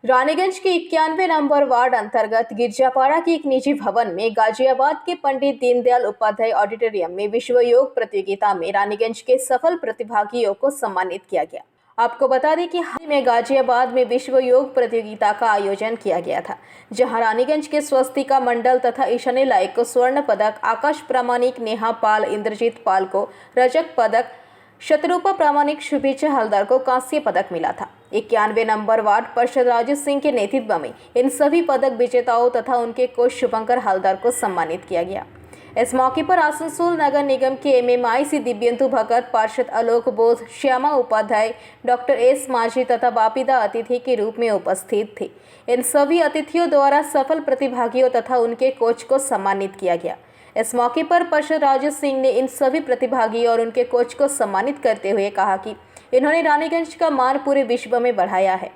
रानीगंज के 91 number ward अंतर्गत गिरजापाड़ा के एक निजी भवन में गाजियाबाद के पंडित दीनदयाल उपाध्याय ऑडिटोरियम में विश्व योग प्रतियोगिता में रानीगंज के सफल प्रतिभागियों को सम्मानित किया गया। आपको बता दें कि हाल ही में गाजियाबाद में विश्व योग प्रतियोगिता का आयोजन किया गया था, जहां रानीगंज के स्वस्तिका मंडल तथा ईशानी लाइक को स्वर्ण पदक, आकाश प्रामाणिक, नेहा पाल, इंद्रजीत पाल को रजत पदक, शत्रुपा प्रामाणिक, शुभेच्छा हलदर को कांस्य पदक मिला था। 91 नंबर वार्ड पार्षद राजेश सिंह के नेतृत्व में इन सभी पदक विजेताओं तथा उनके कोच शुभंकर हलदर को सम्मानित किया गया। इस मौके पर आसनसोल नगर निगम के MMIC दिव्यंतु भगत, पार्षद आलोक बोध, श्यामा उपाध्याय, डॉक्टर एस माझी तथा बापिदा अतिथि के रूप में उपस्थित थे। इन सभी अतिथियों द्वारा सफल प्रतिभागियों तथा उनके कोच को सम्मानित किया गया। इस मौके पर पार्षद राजेश सिंह ने इन सभी प्रतिभागी और उनके कोच को सम्मानित करते हुए कहा कि इन्होंने रानीगंज का मान पूरे विश्व में बढ़ाया है।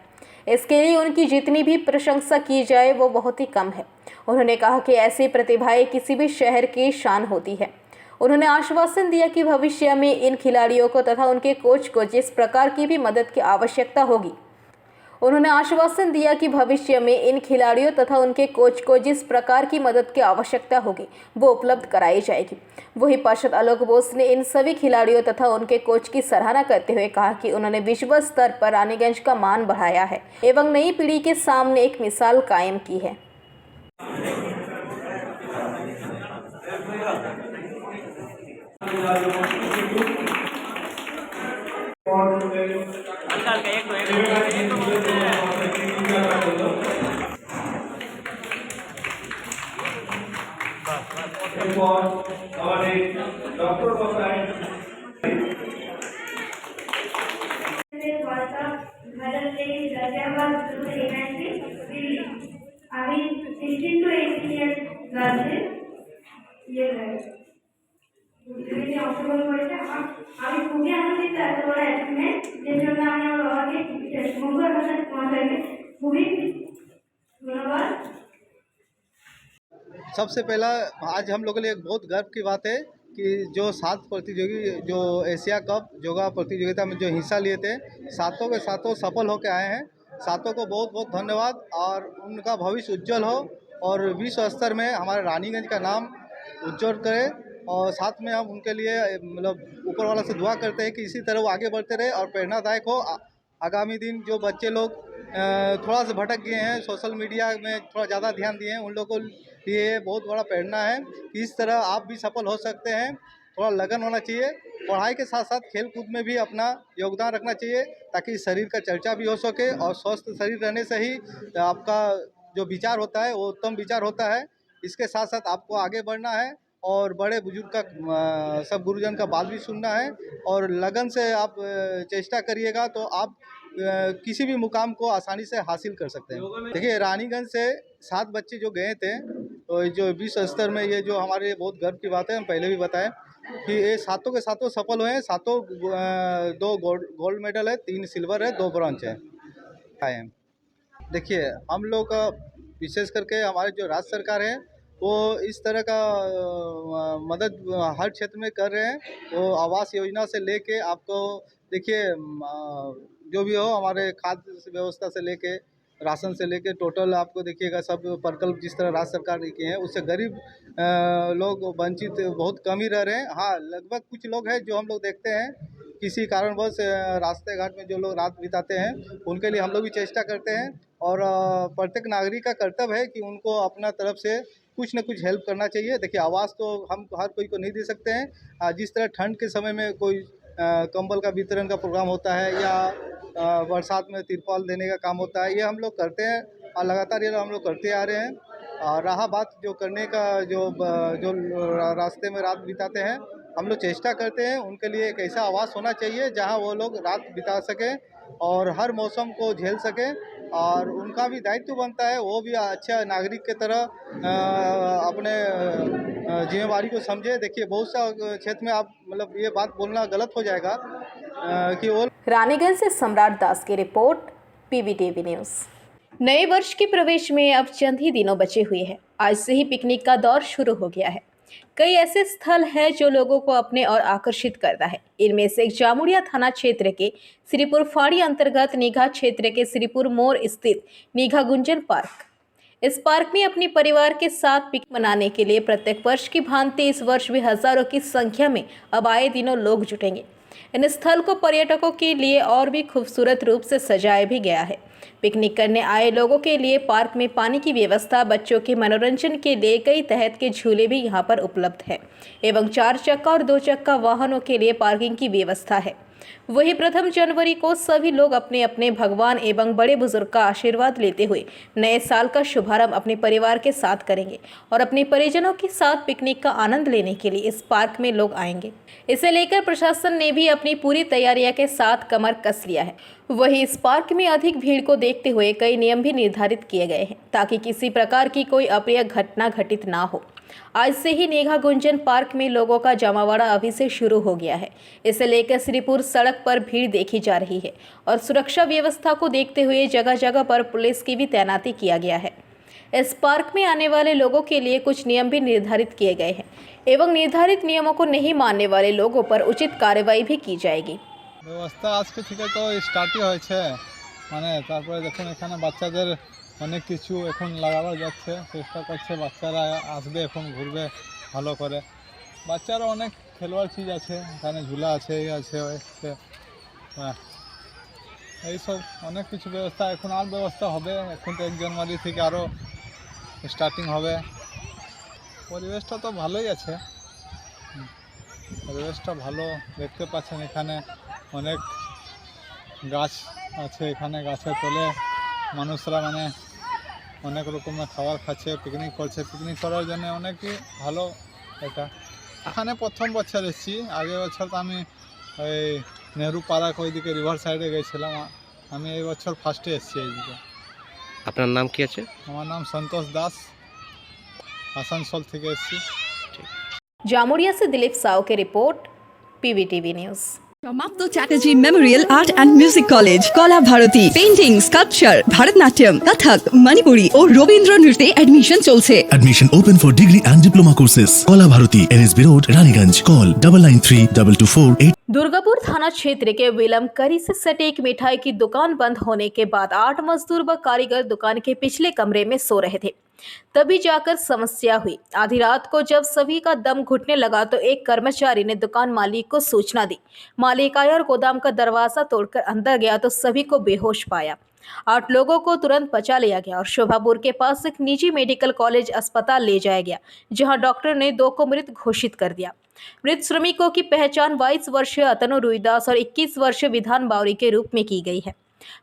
इसके लिए उनकी जितनी भी प्रशंसा की जाए वो बहुत ही कम है। उन्होंने कहा कि ऐसी प्रतिभाएं किसी भी शहर की शान होती है। उन्होंने आश्वासन दिया कि भविष्य में इन खिलाड़ियों को तथा उनके कोच को जिस प्रकार की भी मदद की आवश्यकता होगी, उन्होंने आश्वासन दिया कि भविष्य में इन खिलाड़ियों तथा उनके कोच को जिस प्रकार की मदद की आवश्यकता होगी वो उपलब्ध कराई जाएगी। वहीं पार्षद आलोक बोस ने इन सभी खिलाड़ियों तथा उनके कोच की सराहना करते हुए कहा कि उन्होंने विश्व स्तर पर रानीगंज का मान बढ़ाया है एवं नई पीढ़ी के सामने एक मिसाल कायम की है। আমি 16 to 18 years গার্লসে অংশগ্রহণ করেছে। আমি খুবই আনন্দিত এত বড় অ্যাচিভমেন্ট, যের জন্য আমি আমার বাবাকে শঙ্কর প্রসাদ মহাশয়কে খুবই ধন্যবাদ। सबसे पहला आज हम लोगों के लिए एक बहुत गर्व की बात है कि जो 7 प्रतियोगी जो एशिया कप योगा प्रतियोगिता में जो हिस्सा लिए थे, सातों के सातों सफल होकर आए हैं। सातों को बहुत बहुत धन्यवाद और उनका भविष्य उज्जवल हो और विश्व स्तर में हमारे रानीगंज का नाम उज्जवल करे। और साथ में हम उनके लिए मतलब ऊपर वाला से दुआ करते हैं कि इसी तरह वो आगे बढ़ते रहे और प्रेरणादायक हो। आगामी दिन जो बच्चे लोग थोड़ा सा भटक गए हैं, सोशल मीडिया में थोड़ा ज़्यादा ध्यान दिए हैं, उन लोगों को लिए बहुत बड़ा प्रेरणा है कि इस तरह आप भी सफल हो सकते हैं। थोड़ा लगन होना चाहिए, पढ़ाई के साथ साथ खेल कूद में भी अपना योगदान रखना चाहिए ताकि शरीर का चर्चा भी हो सके और स्वस्थ शरीर रहने से ही आपका जो विचार होता है वो उत्तम विचार होता है। इसके साथ साथ आपको आगे बढ़ना है और बड़े बुजुर्ग का सब गुरुजन का बात भी सुनना है और लगन से आप चेष्टा करिएगा तो आप किसी भी मुकाम को आसानी से हासिल कर सकते हैं। देखिए, रानीगंज से 7 बच्चे जो गए थे तो जो विश्व स्तर में ये जो हमारे लिए बहुत गर्व की बात है। हम पहले भी बताएं कि ये सातों के सातों सफल हुए हैं। सातों 2 गोल्ड मेडल है, 3 सिल्वर है, 2 ब्रॉन्ज है आए हैं। देखिए, हम लोग विशेष करके हमारे जो राज्य सरकार है वो इस तरह का मदद हर क्षेत्र में कर रहे हैं। वो आवास योजना से लेके आपको देखिए जो भी हो, हमारे खाद्य व्यवस्था से लेके राशन से लेके टोटल आपको देखिएगा सब प्रकल्प जिस तरह राज्य सरकार के हैं उससे गरीब लोग वंचित बहुत कम ही रह रहे हैं। हाँ, लगभग कुछ लोग हैं जो हम लोग देखते हैं किसी कारणवश रास्ते घाट में जो लोग रात बिताते हैं, उनके लिए हम लोग भी चेष्टा करते हैं और प्रत्येक नागरिक का कर्तव्य है कि उनको अपना तरफ से कुछ न कुछ हेल्प करना चाहिए। देखिए, आवाज़ तो हम हर कोई को नहीं दे सकते हैं। जिस तरह ठंड के समय में कोई कंबल का वितरण का प्रोग्राम होता है या बरसात में तिरपाल देने का काम होता है, ये हम लोग करते हैं और लगातार ये हम लोग करते आ रहे हैं। और रहा बात जो करने का जो रास्ते में रात बिताते हैं, हम लोग चेष्टा करते हैं उनके लिए एक ऐसा आवास होना चाहिए जहां वो लोग रात बिता सकें और हर मौसम को झेल सकें और उनका भी दायित्व बनता है वो भी अच्छा नागरिक की तरह अपने जिम्मेवारी को समझे। देखिए, बहुत सा क्षेत्र में आप मतलब ये बात बोलना गलत हो जाएगा कि वो। रानीगंज से सम्राट दास की रिपोर्ट, PBTV न्यूज़। नए वर्ष के प्रवेश में अब चंद ही दिनों बचे हुए हैं। आज से ही पिकनिक का दौर शुरू हो गया है। कई ऐसे स्थल हैं जो लोगों को अपने और आकर्षित करता है। इनमें से एक जामुड़िया थाना क्षेत्र के श्रीपुर फाड़ी अंतर्गत निघा क्षेत्र के श्रीपुर मोड़ स्थित निघा गुंजन पार्क। इस पार्क में अपने परिवार के साथ पिकनिक मनाने के लिए प्रत्येक वर्ष की भांति इस वर्ष भी हजारों की संख्या में अब आए दिनों लोग जुटेंगे। इन स्थल को पर्यटकों के लिए और भी खूबसूरत रूप से सजाया भी गया है। पिकनिक करने आए लोगों के लिए पार्क में पानी की व्यवस्था, बच्चों के मनोरंजन के लिए कई तरह के झूले भी यहां पर उपलब्ध है एवं 4 चक्का और 2 चक्का वाहनों के लिए पार्किंग की व्यवस्था है। वही प्रथम जनवरी को सभी लोग अपने अपने भगवान एवं बड़े बुजुर्ग का आशीर्वाद लेते हुए नए साल का शुभारंभ अपने परिवार के साथ करेंगे और अपने परिजनों के साथ पिकनिक का आनंद लेने के लिए इस पार्क में लोग आएंगे। इसे लेकर प्रशासन ने भी अपनी पूरी तैयारियों के साथ कमर कस लिया है। वही इस पार्क में अधिक भीड़ को देखते हुए कई नियम भी निर्धारित किए गए हैं ताकि किसी प्रकार की कोई अप्रिय घटना घटित ना हो। आज से ही निघा गुंजन पार्क में लोगों का जमावड़ा अभी से शुरू हो गया है। इसे लेकर श्रीपुर सड़क पर भीड़ देखी जा रही है और सुरक्षा व्यवस्था को देखते हुए जगह जगह पर पुलिस की भी तैनाती किया गया है। इस पार्क में आने वाले लोगों के लिए कुछ नियम भी निर्धारित किए गए हैं एवं निर्धारित नियमों को नहीं मानने वाले लोगों पर उचित कार्रवाई भी की जाएगी। ব্যবস্থা আজকে থেকে তো স্টার্টই হয়েছে, মানে তারপরে দেখুন এখানে বাচ্চাদের অনেক কিছু এখন লাগাবার যাচ্ছে, চেষ্টা করছে বাচ্চারা আসবে, এখন ঘুরবে ভালো করে। বাচ্চারা অনেক খেলোয়াড় চিজ আছে, এখানে ঝুলা আছে, এই আছে, হ্যাঁ এইসব অনেক কিছু ব্যবস্থা এখন আর ব্যবস্থা হবে। এখন তো 1 জানুয়ারি থেকে আরও স্টার্টিং হবে। পরিবেশটা তো ভালোই আছে, পরিবেশটা ভালো দেখতে পাচ্ছেন। এখানে অনেক গাছ আছে, এখানে গাছের তলে মানুষরা মানে অনেক রকমের খাবার খাচ্ছে, পিকনিক করছে। পিকনিক করার জন্য অনেকই ভালো এটা। এখানে প্রথম বছর এসেছি, আগের বছর তো আমি ওই নেহরু পার্ক ওইদিকে রিভার সাইডে গেছিলাম। আমি এই বছর ফার্স্টে এসেছি এইদিকে। আপনার নাম কি আছে? আমার নাম সন্তোষ দাস, আসানসোল থেকে এসেছি। जामुड़िया से दिलीप साव की रिपोर्ट, PVTV न्यूज। সমাপ্ত Chatterjee memorial art and music college, Kala Bharati, painting, sculpture, Bharatanatyam, Kathak, Manipuri ও রবীন্দ্র নৃত্যে অ্যাডমিশন চলছে। Admission open for degree and diploma courses. Kola Bharati, NSB Road, Raniganj. Call 993224. Durgapur थाना क्षेत्र के विलमकरी से सटे एक मिठाई की दुकान बंद होने के बाद 8 मजदूर व कारीगर दुकान के पिछले कमरे में सो रहे थे। तभी जाकर समस्या हुई। आधी रात को जब सभी का दम घुटने लगा तो एक कर्मचारी ने दुकान मालिक को सूचना दी। मालिक आया और गोदाम का दरवाजा तोड़कर अंदर गया तो सभी को बेहोश पाया। 8 लोगों को तुरंत बचा लिया गया और शोभापुर के पास एक निजी मेडिकल कॉलेज अस्पताल ले जाया गया, जहां डॉक्टर ने 2 को मृत घोषित कर दिया। मृत श्रमिकों की पहचान 22 वर्षीय अतनु रुईदास और 21 वर्षीय विधान बावरी के रूप में की गई है।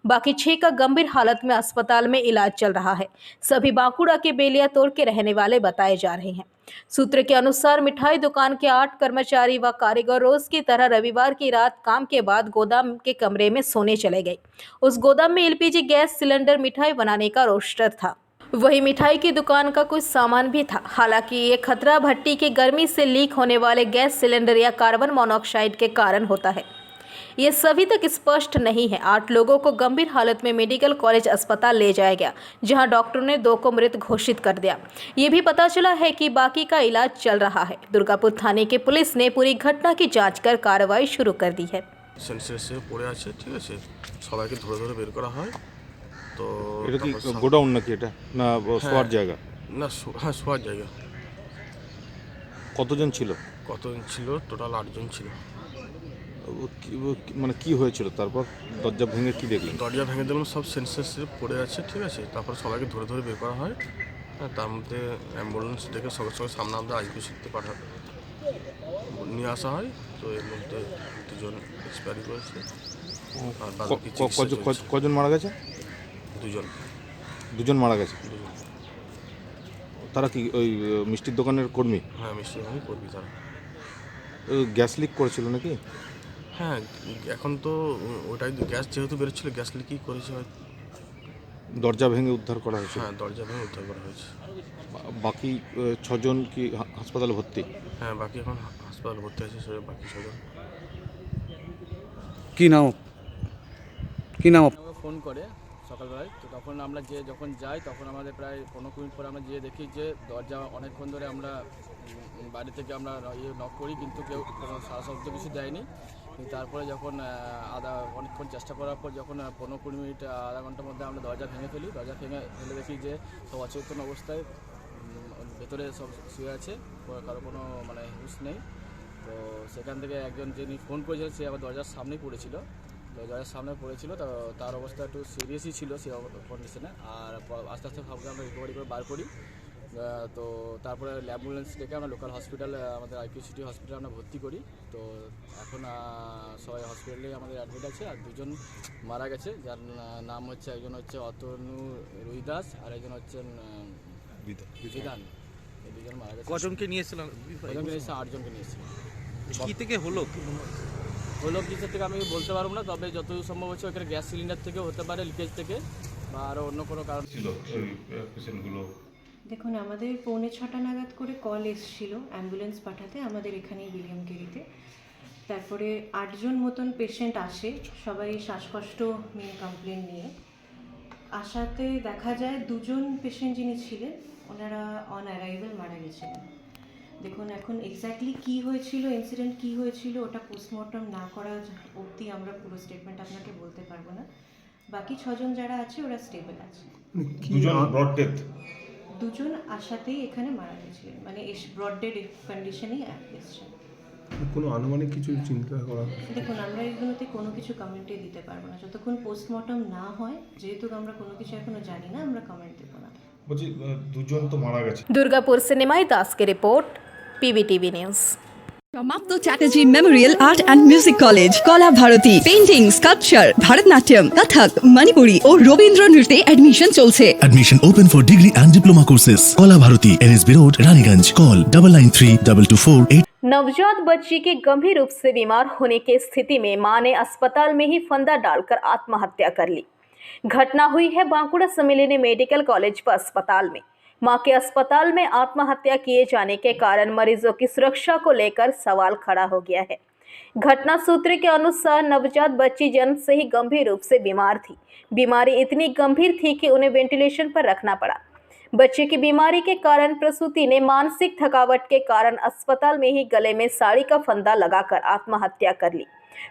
बाकी 6 का गंभीर हालत में अस्पताल में इलाज चल रहा है। सभी बांकुड़ा के बेलिया तोड़ के रहने वाले बताए जा रहे हैं। सूत्र के अनुसार मिठाई दुकान के 8 कर्मचारी व कारीगर रोज की तरह रविवार की रात काम के बाद गोदाम के कमरे में सोने चले गए। उस गोदाम में LPG गैस सिलेंडर, मिठाई बनाने का रोस्टर था। वही मिठाई की दुकान का कुछ सामान भी था। हालांकि ये खतरा भट्टी की गर्मी से लीक होने वाले गैस सिलेंडर या कार्बन मोनोऑक्साइड के कारण होता है, ये सभी तक स्पष्ट नहीं है। 8 लोगों को गंभीर हालत में मेडिकल कॉलेज अस्पताल ले जाया गया, जहां डॉक्टर ने 2 को मृत घोषित कर दिया। ये भी पता चला है कि बाकी का इलाज चल रहा है। दुर्गापुर थाने की पुलिस ने पूरी घटना की जांच कर कार्रवाई शुरू कर दी है। সেন্সেসে পড়ে আছে, ঠিক আছে, সবাইকে ধরে ধরে বের করা হয়। তো এটা কি তারপর গোডাউন নাকি এটা না শোয়ার জায়গা? না হ্যাঁ, শোয়ার জায়গা। কতজন ছিল? কতজন ছিল? টোটাল 8 জন ছিল। মানে কি হয়েছিল তারপর? দরজা ভেঙে কি দেখলেন? দরজা ভেঙে দিলাম, সব সেন্সেসে পড়ে আছে, ঠিক আছে। তারপর সবাইকে ধরে ধরে বের করা হয়। হ্যাঁ, তার মধ্যে অ্যাম্বুলেন্স ডেকে সঙ্গে সঙ্গে সামনে আমাদের ICUতে নিয়ে আসা হয়। তো এর মধ্যে 2 জন এক্সপায়ারি করেছে আর বাকি কজন মারা গেছে? 2 জন। 2 জন মারা গেছে। তারা কি ওই মিষ্টির দোকানের কর্মী? হ্যাঁ, মিষ্টি দোকানে করবি তারা। গ্যাস লিক করেছিল নাকি? হ্যাঁ, এখন তো ওটাই গ্যাস যেহেতু বেরোচ্ছিল, গ্যাস লিকই করেছে হয়তো। দরজা ভেঙে উদ্ধার করা হয়েছে? হ্যাঁ, দরজা ভেঙে উদ্ধার করা হয়েছে। বাকি 6 জন কি হাসপাতালে ভর্তি? হ্যাঁ, বাকি এখন হাসপাতালে ভর্তি আছে, সে বাকি 6 জন। কি নাম? ফোন করে সকালবেলায়। তো তখন আমরা যখন যাই তখন আমাদের প্রায় 15 মিনিট পরে আমরা যেয়ে দেখি যে দরজা অনেকক্ষণ ধরে আমরা বাড়ি থেকে আমরা নক করি, কিন্তু কেউ কোনো সারা শব্দ কিছু দেয়নি। কিন্তু তারপরে যখন অনেকক্ষণ চেষ্টা করার পর যখন 15-20 মিনিট আধা ঘন্টার মধ্যে আমরা দরজা ভেঙে ফেলি, দরজা ফেলে দেখি যে সব অচেতন অবস্থায় ভেতরে সব শুয়ে আছে, কারো কোনো মানে হুঁশ নেই। তো সেখান থেকে একজন যিনি ফোন করেছিলেন সে আবার দরজার সামনেই পড়েছিল, তো তার অবস্থা একটু সিরিয়াসই ছিল সেই কন্ডিশনে। আর আস্তে আস্তে সবকে আমরা রিকভারি করে বার করি। তো তারপরে অ্যাম্বুলেন্স ডেকে আমরা লোকাল হসপিটাল, আমাদের আইকিউ সিটি হসপিটালে আমরা ভর্তি করি। তো এখন সবাই হসপিটালে আমাদের অ্যাডমিট আছে। আর দুজন মারা গেছে, যার নাম হচ্ছে একজন হচ্ছে অতনু রুইদাস আর একজন হচ্ছেন বিধান। এই দুজন মারা গেছে। কজনকে নিয়েছিলেন? 8জনকে নিয়েছিলাম। কি থেকে হলো কিসের থেকে আমি বলতে পারবো না, তবে যতদূর সম্ভব হচ্ছে ওখানে গ্যাস সিলিন্ডার থেকে হতে পারে, লিকেজ থেকে, বা আরও অন্য কোনো কারণ ছিল ওই পেশেন্টগুলো। দেখুন, আমাদের 6:45 নাগাদ করে কল এসেছিল অ্যাম্বুলেন্স পাঠাতে আমাদের এখানেই বিলিয়ামকেরিতে। তারপরে 8জন মতন পেশেন্ট আসে, সবাই শ্বাসকষ্ট নিয়ে কমপ্লেন নিয়ে। আসাতে দেখা যায় 2জন পেশেন্ট যিনি ছিলেন ওনারা অন অ্যারাইভাল মারা গেছিলেন। দেখুন, এখন এক্স্যাক্টলি কী হয়েছিল, ইনসিডেন্ট কী হয়েছিল, ওটা পোস্টমর্টম না করা অবধি আমরা পুরো স্টেটমেন্ট আপনাকে বলতে পারবো না। বাকি 6জন যারা আছে ওরা স্টেবল আছে। 2জন আসাতেই এখানে মারা গেছিলেন, মানে ব্রড ডেড কন্ডিশনেই এসছেন। কোনো আনুমানিক কিছু চিন্তা করা? দেখুন, আমরা এগুলোতে কোনো কিছু কমেন্টই দিতে পারবো না যতক্ষণ পোস্টমর্টম না হয়। যেহেতু আমরা কোনো কিছু এখনো জানি না, আমরা কমেন্ট দেবো না। বলছি 2জন তো মারা গেছে। दुर्गापुर से निमाई दास की रिपोर्ट, PBTV न्यूज़। সমাপ্ত Chatterjee memorial art and music college, Kala Bharati, painting, sculpture, Bharatanatyam, Kathak, Manipuri ও রবীন্দ্র নৃত্যে অ্যাডমিশন চলছে। Admission open for degree and diploma courses. Kola Bharati, NSB Road, Raniganj. Call 993224 नवजात बच्ची के गंभीर रूप से बीमार होने की स्थिति में मां ने अस्पताल में ही फंदा डालकर आत्महत्या कर ली। घटना हुई है बांकुड़ा सम्मिलनी मेडिकल कॉलेज व अस्पताल में। मां के अस्पताल में आत्महत्या किए जाने के कारण मरीजों की सुरक्षा को लेकर सवाल खड़ा हो गया है। घटना सूत्र के अनुसार नवजात बच्ची जन्म से ही गंभीर रूप से बीमार थी। बीमारी इतनी गंभीर थी कि उन्हें वेंटिलेशन पर रखना पड़ा। बच्चे की बीमारी के कारण प्रसूति ने मानसिक थकावट के कारण अस्पताल में ही गले में साड़ी का फंदा लगाकर आत्महत्या कर ली,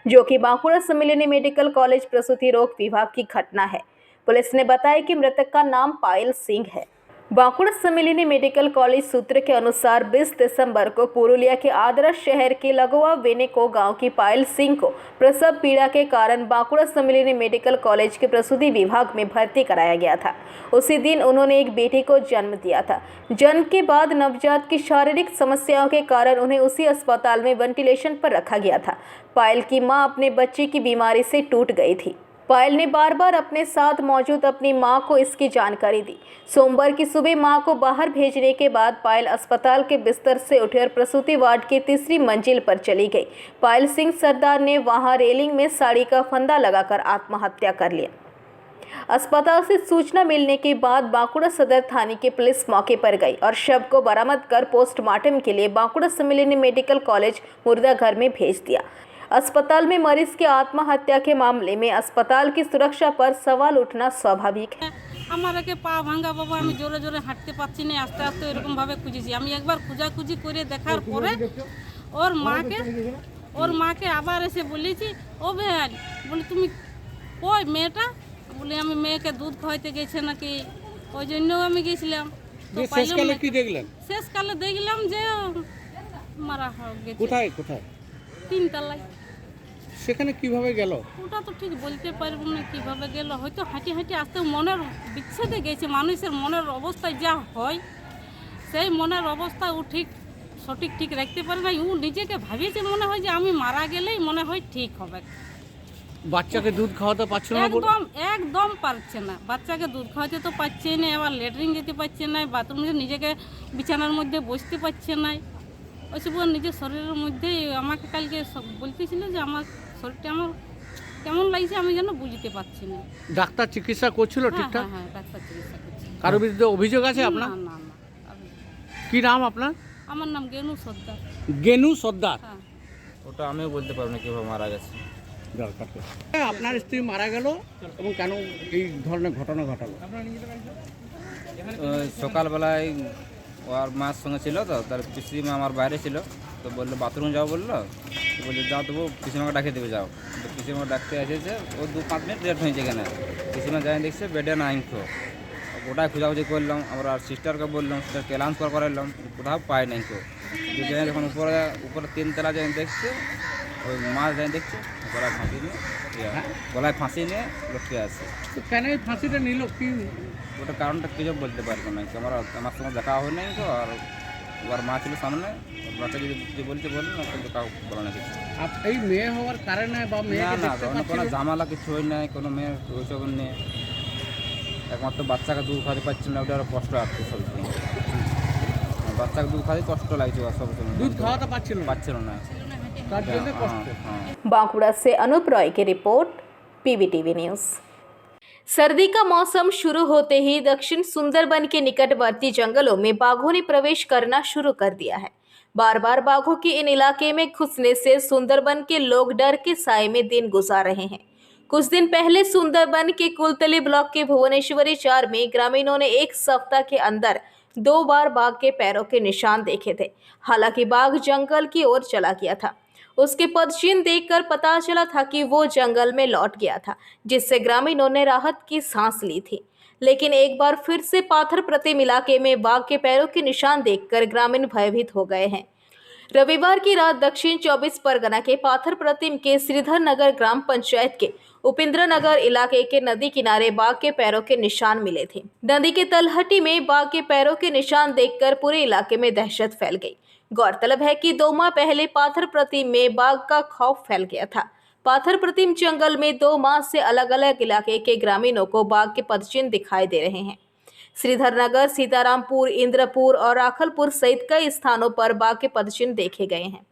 जो कि बांकुड़ा सम्मिलनी मेडिकल कॉलेज प्रसूति रोग विभाग की घटना है। पुलिस ने बताया कि मृतक का नाम पायल सिंह है। बांकुड़ा सम्मिलनी मेडिकल कॉलेज सूत्र के अनुसार 20 दिसंबर को पुरुलिया के आदर्श शहर के लगोआ वेनेको गांव की पायल सिंह को प्रसव पीड़ा के कारण बांकुड़ा सम्मिलनी मेडिकल कॉलेज के प्रसूति विभाग में भर्ती कराया गया था। उसी दिन उन्होंने एक बेटी को जन्म दिया था। जन्म के बाद नवजात की शारीरिक समस्याओं के कारण उन्हें उसी अस्पताल में वेंटिलेशन पर रखा गया था। पायल की मां अपने बच्चे की बीमारी से टूट गई थी। पायल ने बार बार अपने साथ मौजूद अपनी मां को इसकी जानकारी दी। सोमवार की सुबह मां को बाहर भेजने के बाद पायल अस्पताल के बिस्तर से उठी और प्रसूति वार्ड की 3री मंजिल पर चली गई। पायल सिंह सरदार ने वहां रेलिंग में साड़ी का फंदा लगाकर आत्महत्या कर लिया। अस्पताल से सूचना मिलने के बाद बांकुड़ा सदर थाने की पुलिस मौके पर गई और शव को बरामद कर पोस्टमार्टम के लिए बांकुड़ा सम्मिलनी मेडिकल कॉलेज मुर्दाघर में भेज दिया। अस्पताल में मरीज की आत्महत्या के मामले में अस्पताल की सुरक्षा पर सवाल उठना स्वाभाविक है। আমার একে পা ভাঙা বাবা, আমি জোরে জোরে হাঁটতে পারছি না, আস্তে আস্তে এরকমভাবে খুঁজেছি। আমি একবার খোঁজাখুঁজি করে দেখার পরে ওর মাকে আবার এসে বলেছি, ও বেহান বলে তুমি কই মেয়েটা, বলে আমি মেয়েকে দুধ খাওয়াইতে গেছে নাকি, ওই জন্যও আমি গেছিলাম। তো শেষকালে কি দেখলেন? শেষকালে দেখলাম যে মারা গেছে। কোথায়? 3 তলায়। সেখানে কিভাবে গেল? ওটা তো ঠিক বলতে পারবো না কিভাবে গেল, হয়তো হাঁটি হাঁটি আসতে মনের বিচ্ছেদে গেছে। মানুষের মনের অবস্থায় যা হয় সেই মনের অবস্থা ও সঠিক রাখতে পারে না। ও নিজেকে ভাবিয়েছে মনে হয় যে আমি মারা গেলেই মনে হয় ঠিক হবে। বাচ্চাকে দুধ খাওয়াতে পারছে না? একদম পারছে না। বাচ্চাকে দুধ খাওয়াতে তো পারছে না, আবার ল্যাট্রিন যেতে পারছে না, বাথরুমে নিজেকে বিছানার মধ্যে বসতে পারছে না। ওইসব নিজের শরীরের মধ্যে আমাকে কালকে বলতেছিল যে আমার শরীরটা আমার কেমন লাগছে আমি যেন বুঝতে পারছি না। ডাক্তার চিকিৎসা করছিল ঠিকঠাক? হ্যাঁ, ডাক্তার চিকিৎসা করছে। কারোর বিরুদ্ধে অভিযোগ আছে আপনার? না। কি নাম আপনার? আমার নাম গেনু সর্দার। গেনু সর্দার। হ্যাঁ। ওটা আমিও বলতে পারবো না কীভাবে মারা গেছে। আপনার স্ত্রী মারা গেল এবং কেন এই ধরনের ঘটনা ঘটালো? সকালবেলায় ওর মার সঙ্গে ছিল, তো তার পিসিমা আমার বাইরে ছিল, তো বললো বাথরুম যাও, বললো তো বললো যাও, তবু পিসিমাকে ডাকে দেবে যাও। তো পিসিমাকে ডাকতে এসেছে, ও 2-5 মিনিট লেট হয়েছে এখানে। পিসিমা যাই দেখছে বেডে নাই তো, গোটায় খোঁজাখুঁজি করলাম, আবার আর সিস্টারকে বললাম, সিস্টারকে অ্যালাউন্স করালাম, কোথাও পাই নাই তো। যাই যখন উপরে 3 তলা যাই দেখছে, ওই মাছ যাই দেখছে গলায় ফাঁসি নিয়ে লটকে আছে। তো কেন এই ফাঁসিটা নিল, কি ওটা কারণটা কিছু বলতে পারবো না, আমার সঙ্গে দেখা হয় নাই তো। আর ওর মা ছিল সামনে, ওকে যদি বলতে বললো না, কিন্তু কাউ বলে না কিছু। এই মেয়ে হওয়ার কারণে বা মেয়ে না কোনো ঝামেলা কিছু হয় নাই, কোনো মেয়ে ওইসব নেই। একমাত্র বাচ্চাকে দুধ খাওয়াতে পারছিল না, ওটা আরও কষ্ট আসছে সব সময়। বাচ্চাকে দুধ খাওয়াতে কষ্ট লাগছে, সব সময় দুধ খাওয়াতে পারছিল না, তার জন্য কষ্ট। बांकुड़ा से अनूप रॉय की रिपोर्ट, पीवीटीवी न्यूज। सर्दी का मौसम शुरू होते ही दक्षिण सुंदरबन के निकटवर्ती जंगलों में बाघों ने प्रवेश करना शुरू कर दिया है। बार बार बाघों के इन इलाके में घुसने से सुंदरबन के लोग डर के साए में दिन गुजार रहे हैं। कुछ दिन पहले सुंदरबन के कुलतली ब्लॉक के भुवनेश्वरी 4 में ग्रामीणों ने एक सप्ताह के अंदर 2 बार बाघ के पैरों के निशान देखे थे। हालांकि बाघ जंगल की ओर चला गया था। उसके पदचिन्ह देखकर पता चला था कि वो जंगल में लौट गया था, जिससे ग्रामीणों ने राहत की सांस ली थी। लेकिन एक बार फिर से पाथर प्रतिम इलाके में बाघ के पैरों के निशान देखकर ग्रामीण भयभीत हो गए हैं। रविवार की रात दक्षिण 24 परगना के पाथर प्रतिम के श्रीधर नगर ग्राम पंचायत के उपेंद्र नगर इलाके के नदी किनारे बाघ के पैरों के निशान मिले थे। नदी के तलहटी में बाघ के पैरों के निशान देखकर पूरे इलाके में दहशत फैल गई। गौरतलब है कि 2 माह पहले पाथर प्रतिम में बाघ का खौफ फैल गया था। पाथर प्रतिम जंगल में 2 माह से अलग अलग इलाके के ग्रामीणों को बाघ के पदचिन्ह दिखाई दे रहे हैं। श्रीधर नगर, सीतारामपुर, इंद्रपुर और राखलपुर सहित कई स्थानों पर बाघ के पदचिन्ह देखे गए हैं।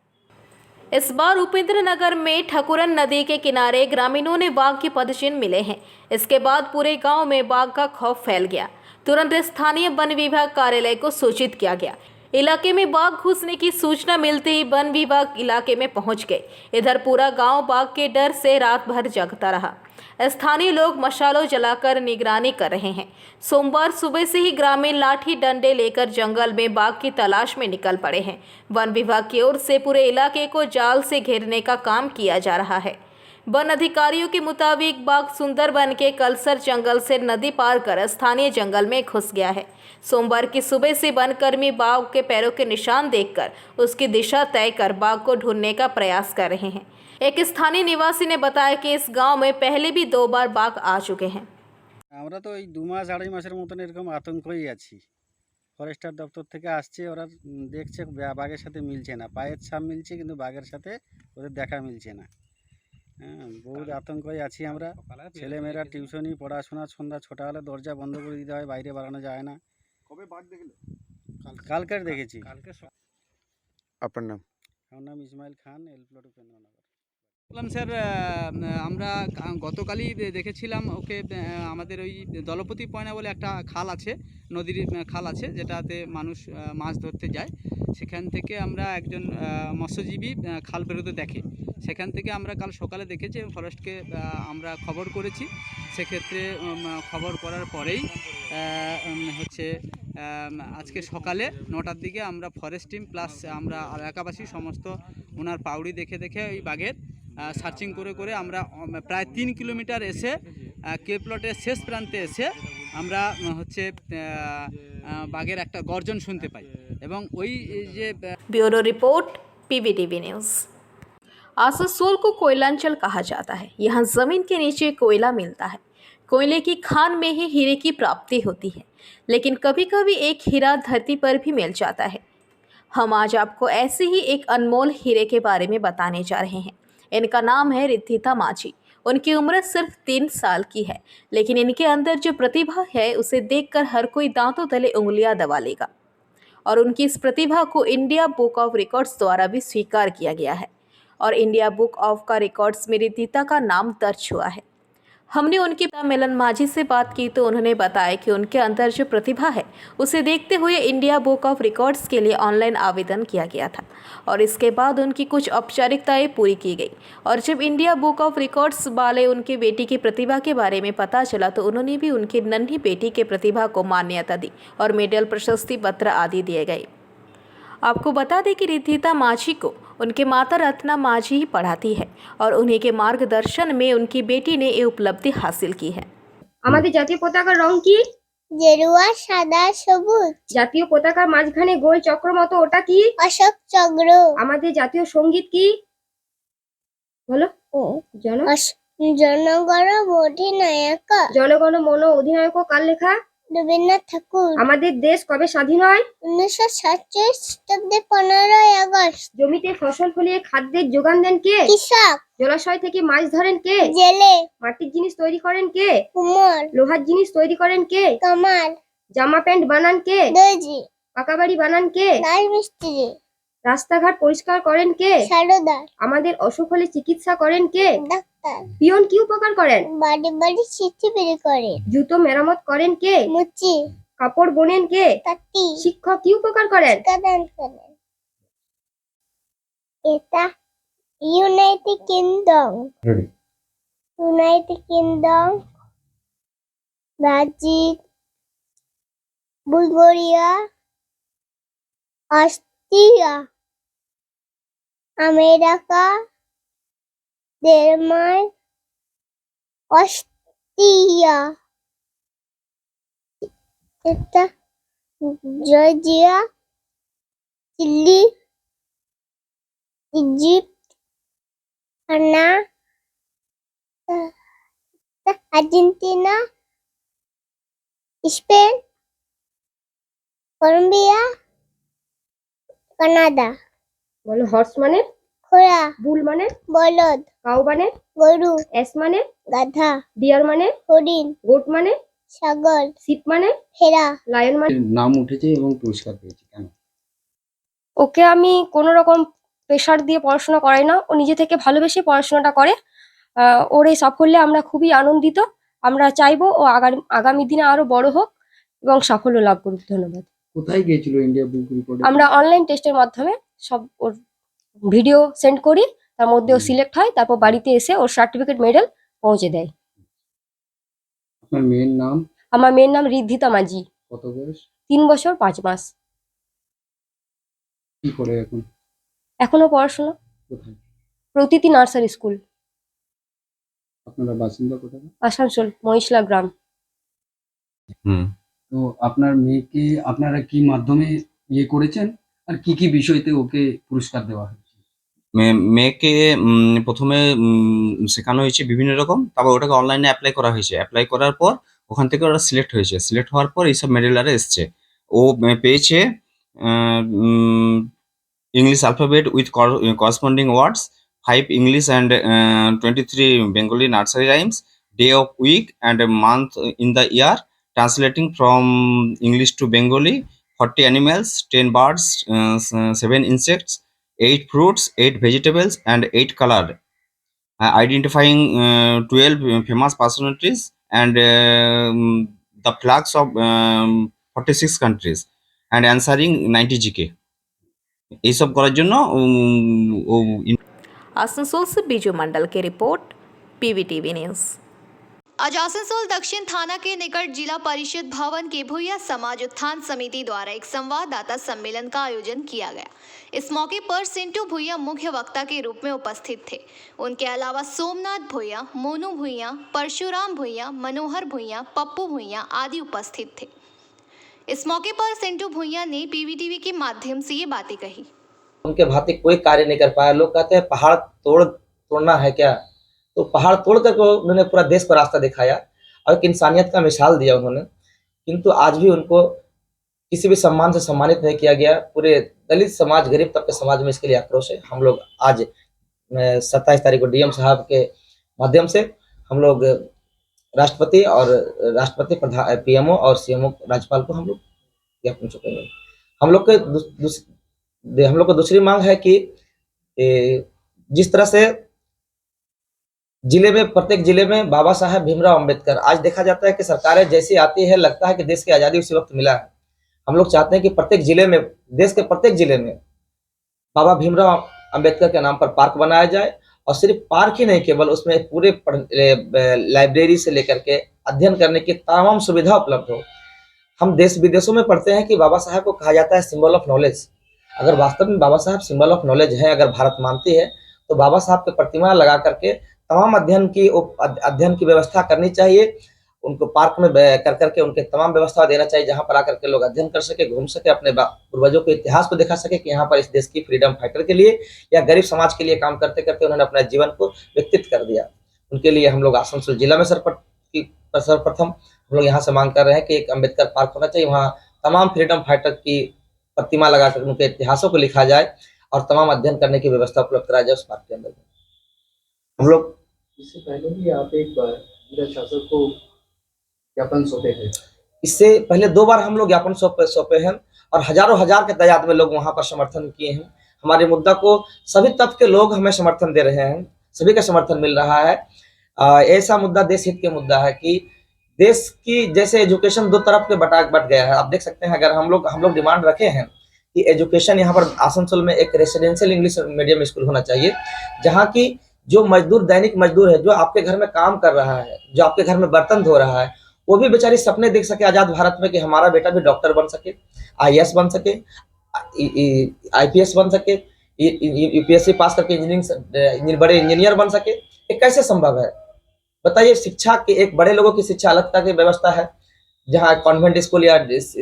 इस बार उपेंद्र नगर में ठकुरन नदी के किनारे ग्रामीणों ने बाघ के पदचिन्ह मिले हैं। इसके बाद पूरे गांव में बाघ का खौफ फैल गया। तुरंत स्थानीय वन विभाग कार्यालय को सूचित किया गया। इलाके में बाघ घुसने की सूचना मिलते ही वन विभाग इलाके में पहुंच गए। इधर पूरा गांव बाघ के डर से रात भर जगता रहा। स्थानीय लोग मशालों जलाकर निगरानी कर रहे हैं। सोमवार सुबह से ही ग्रामीण लाठी डंडे लेकर जंगल में बाघ की तलाश में निकल पड़े हैं। वन विभाग की ओर से पूरे इलाके को जाल से घेरने का काम किया जा रहा है। वन अधिकारियों के मुताबिक बाघ सुंदरबन के कलसर जंगल से नदी पार कर स्थानीय जंगल में घुस गया है। सोमवार की सुबह से वनकर्मी बाघ के पैरों के निशान देखकर उसकी दिशा तय कर बाघ को ढूंढने का प्रयास कर रहे हैं। एक स्थानीय निवासी ने बताया कि इस गांव में पहले भी 2 बार बाघ आ चुके हैं। আমরা তো এই 2 মাস 2.5 মাসের মতন এরকম আতঙ্কই আছি। ফরেস্টার দপ্তর থেকে আসছে, ওরা দেখছে বাঘের সাথে মিলছে না, পায়ের ছাপ মিলছে কিন্তু বাঘের সাথে ওদের দেখা মিলছে না। হ্যাঁ, বহুত আতঙ্কই আছি আমরা। ছেলেমেয়েরা টিউশনি পড়াশোনা, সন্ধ্যা 6টা হলে দরজা বন্ধ করে দিতে হয়, বাইরে বাড়ানো যায় না। কবে বাঘ দেখলে? কালকের দেখেছি। আপনার নাম? আমার নাম ইসমাইল খান, এলপ্লট উপেন্দ্রনগর। বললাম স্যার, আমরা গতকালই দেখেছিলাম ওকে। আমাদের ওই দলপতি পয়না বলে একটা খাল আছে, নদীর খাল আছে, যেটাতে মানুষ মাছ ধরতে যায়। সেখান থেকে আমরা একজন মৎস্যজীবী খাল পেরোতে দেখে। সেখান থেকে আমরা কাল সকালে দেখেছি, ফরেস্টকে আমরা খবর করেছি। সেক্ষেত্রে খবর করার পরেই হচ্ছে আজকে সকালে 9টার দিকে আমরা ফরেস্ট টিম প্লাস আমরা এলাকাবাসী সমস্ত ওনার পাউড়ি দেখে দেখে ওই বাঘের সার্চিং করে করে আমরা প্রায় 3 কিলোমিটার এসে কে প্লটের শেষ প্রান্তে এসে আমরা হচ্ছে বাঘের একটা গর্জন শুনতে পাই এবং ওই যে bureau report, PVTV news. Asansol को कोयलांचल कहा जाता है। यहाँ जमीन के नीचे कोयला मिलता है। कोयले की खान में ही हीरे की प्राप्ति होती है, लेकिन कभी कभी एक हीरा धरती पर भी मिल जाता है। हम आज आपको ऐसे ही एक अनमोल हीरे के बारे में बताने जा रहे हैं। इनका नाम है रिद्धिता माझी। उनकी उम्र सिर्फ 3 साल की है, लेकिन इनके अंदर जो प्रतिभा है उसे देखकर हर कोई दांतों तले उंगलियां दबा लेगा। और उनकी इस प्रतिभा को इंडिया बुक ऑफ रिकॉर्ड्स द्वारा भी स्वीकार किया गया है और इंडिया बुक ऑफ का रिकॉर्ड्स में रिद्धिता का नाम दर्ज हुआ है। हमने उनके पिता मिलन माझी से बात की तो उन्होंने बताया कि उनके अंदर जो प्रतिभा है उसे देखते हुए इंडिया बुक ऑफ रिकॉर्ड्स के लिए ऑनलाइन आवेदन किया गया था और इसके बाद उनकी कुछ औपचारिकताएं पूरी की गई और जब इंडिया बुक ऑफ रिकॉर्ड्स वाले उनके बेटी की प्रतिभा के बारे में पता चला तो उन्होंने भी उनकी नन्ही बेटी के प्रतिभा को मान्यता दी और मेडल, प्रशस्ति पत्र आदि दिए गए। आपको बता दें कि रिद्धिता माझी को उनके माता रत्ना माझी ही पढ़ाती है और उन्हीं के मार्गदर्शन में उनकी बेटी ने ये उपलब्धि हासिल की है। আমাদের জাতীয় পতাকার রং কি? গেরুয়া, সাদা, সবুজ। জাতীয় পতাকার মাঝখানে গোল চক্র মতো ওটা কি? অশোক চক্র। আমাদের জাতীয় সঙ্গীত কি? বলো। জনগণ অধিনায়ক। জনগণ মন অধিনায়ক কার লেখা? রবীন্দ্রনাথ ঠাকুর। আমাদের দেশ কবে স্বাধীন হয়? 1947 খ্রিস্টাব্দে 15ই আগস্ট। জমিতে ফসল ফলিয়ে খাদ্যের যোগান দেন কে? কৃষক। জলাশয় থেকে মাছ ধরেন কে? জেলে। মাটির জিনিস তৈরি করেন কে? কুমোর। লোহার জিনিস তৈরি করেন কে? কামার। জামা প্যান্ট বানান কে? দর্জি। পাকা বাড়ি বানান কে? রাজমিস্ত্রি। রাস্তাঘাট পরিষ্কার করেন কে? সারদার। আমাদের অসুখ হলে চিকিৎসা করেন কে? ডাক্তার। পিয়ন কি উপকার করেন? বাড়ি বাড়ি চিঠি বিলি করেন। জুতো মেরামত করেন কে? মুচি। কাপড় বোনেন কে? তাঁতি। শিক্ষক কি উপকার করেন? শিক্ষাদান করেন। এটা United Kingdom. United Kingdom, Brazil, Bulgaria, Austria, America, Denmark, Austria, এটা Georgia, Chile, Egypt, Ghana, Argentina, Spain, Colombia, Canada. বলো। হর্স মানে ঘোড়া। বুল মানে বলদ। কাউ মানে গরু। এস মানে গাধা। ডিয়ার মানে হরিণ। গোট মানে ছাগল। শিপ মানে ভেড়া। লায়ন মানে নাম উঠেছে এবং পুরস্কার পেয়েছে কেন? ওকে আমি কোনো রকম প্রেশার দিয়ে পড়াশোনা করাই না, ও নিজে থেকে ভালোবেসে পড়াশোনাটা করে। ওর এই সাফল্যে আমরা খুবই আনন্দিত। আমরা চাইবো ও আগামী দিনে আরো বড় হোক এবং সাফল্য লাভ করুক। ধন্যবাদ। কোথায় গিয়েছিল ইন্ডিয়া বুক রিকর্ড? আমরা অনলাইন টেস্টের মাধ্যমে সব ওর ভিডিও সেন্ড করি, তার মধ্যে ও সিলেক্ট হয়, তারপর বাড়িতে এসে ওর সার্টিফিকেট মেডেল পৌঁছে দেয়। আপনার মেয়ের নাম? আমার মেয়ের নাম রিদ্ধিতা মাঝি। কত বয়স? 3 বছর 5 মাস। কি করে এখন? এখনো পড়াশোনা। কোথায়? প্রতিটি নার্সারি স্কুল। আপনারা বাসিন্দা কোথায়? আসানসোল, মহিশলা গ্রাম। তো আপনার মেয়েকে আপনারা কি মাধ্যমে ইয়ে করেছেন আর কি কি বিষয়তে ওকে পুরস্কার দেওয়া হয়েছে? মেয়েকে প্রথমে শেখানো হয়েছে বিভিন্ন রকম, তারপর ওটাকে অনলাইনে অ্যাপ্লাই করা হয়েছে। অ্যাপ্লাই করার পর ওখান থেকে ওরা সিলেক্ট হয়েছে। সিলেক্ট হওয়ার পর এইসব মেডেল আরে এসছে। ও পেয়েছে English alphabet with corresponding words, 5 English and 23 Bengali nursery rhymes, day of week and a month in the year, translating from English to Bengali, 40 animals, 10 birds, 7 insects, 8 fruits, 8 vegetables, and 8 color, identifying 12 famous personalities and the flags of 46 countries, and answering 90 GK. এইসব করার জন্য ও आसनसोल से बीजू मंडल की report, PVTV news. आज आसनसोल दक्षिण थाना के निकट जिला परिषद भवन के भुइया समाज उत्थान समिति द्वारा एक संवाददाता सम्मेलन का आयोजन किया गया। इस मौके पर सिंटू भुइया मुख्य वक्ता के रूप में उपस्थित थे। उनके अलावा सोमनाथ भुइया, मोनू भुइया, परशुराम भुइया, मनोहर भुइया, पप्पू भुइया आदि उपस्थित थे। इस मौके पर सिंटू भुइया ने PVTV के माध्यम से ये बातें कही। उनके भांति कोई कार्य नहीं कर पाया। लोग कहते हैं पहाड़ तोड़ना है क्या, तो पहाड़ तोड़ कर उन्होंने पूरा देश को रास्ता दिखाया और एक इंसानियत का मिसाल दिया उन्होंने। किंतु आज भी उनको किसी भी सम्मान से सम्मानित नहीं किया गया। पूरे दलित समाज, गरीब तबके समाज में इसके लिए आक्रोश है। हम लोग आज 27 तारीख को DM साहब के माध्यम से हम लोग राष्ट्रपति और राष्ट्रपति PMO और CMO राज्यपाल को हम लोग ज्ञापन चुकेंगे। हम लोग को दूसरी मांग है कि जिस तरह से जिले में, प्रत्येक जिले में बाबा साहेब भीमराव अंबेडकर, आज देखा जाता है कि सरकारें जैसी आती है लगता है कि देश की आज़ादी उसी वक्त मिला है। हम लोग चाहते हैं कि प्रत्येक जिले में, देश के प्रत्येक जिले में बाबा भीमराव अंबेडकर के नाम पर पार्क बनाया जाए, और सिर्फ पार्क ही नहीं, केवल उसमें पूरे लाइब्रेरी से लेकर के अध्ययन करने की तमाम सुविधा उपलब्ध हो। हम देश विदेशों में पढ़ते हैं कि बाबा साहेब को कहा जाता है सिंबल ऑफ नॉलेज। अगर वास्तव में बाबा साहब सिंबल ऑफ नॉलेज है, अगर भारत मानती है, तो बाबा साहब की प्रतिमा लगा करके तमाम अध्ययन की व्यवस्था करनी चाहिए। उनको पार्क में कर करके उनके तमाम व्यवस्था देना चाहिए, जहां पर आकर के लोग अध्ययन कर सके, घूम सके, अपने पूर्वजों के इतिहास को दिखा सके कि यहाँ पर इस देश की फ्रीडम फाइटर के लिए या गरीब समाज के लिए काम करते करते उन्होंने अपने जीवन को व्यतीत कर दिया। उनके लिए हम लोग आसनसोल जिला में सर्वप्रथम हम लोग यहाँ से मांग कर रहे हैं कि एक अम्बेडकर पार्क होना चाहिए, वहाँ तमाम फ्रीडम फाइटर की प्रतिमा लगाकर उनके इतिहासों को लिखा जाए और तमाम अध्ययन करने की व्यवस्था उपलब्ध कराई जाए उस पार्क के अंदर। हम लोग इससे पहले भी आप एक बार इंदिरा शासक को ज्ञापन सौंपे थे। इससे पहले 2 बार हम लोग ज्ञापन सौंपे हैं और हजारों हजार के तादाद में लोग वहां पर समर्थन किए हैं। हमारे मुद्दा को सभी तबके के लोग हमें समर्थन दे रहे हैं, सभी का समर्थन मिल रहा है। ऐसा मुद्दा देश हित के मुद्दा है कि देश की जैसे एजुकेशन 2 तरफ के बट गया है। आप देख सकते हैं, अगर हम लोग डिमांड रखे हैं कि एजुकेशन यहाँ पर आसनसोल में एक रेसिडेंशियल इंग्लिश मीडियम स्कूल होना चाहिए, जहाँ की जो मजदूर, दैनिक मजदूर है, जो आपके घर में काम कर रहा है, जो आपके घर में बर्तन धो रहा है, वो भी बेचारी सपने देख सके आजाद भारत में कि हमारा बेटा भी डॉक्टर बन सके, IAS बन सके, IPS बन सके, UPSC पास करके बड़े इंजीनियर बन सके। ये कैसे संभव है बताइए? शिक्षा के एक बड़े लोगों की शिक्षा अलग की व्यवस्था है, जहाँ कॉन्वेंट स्कूल या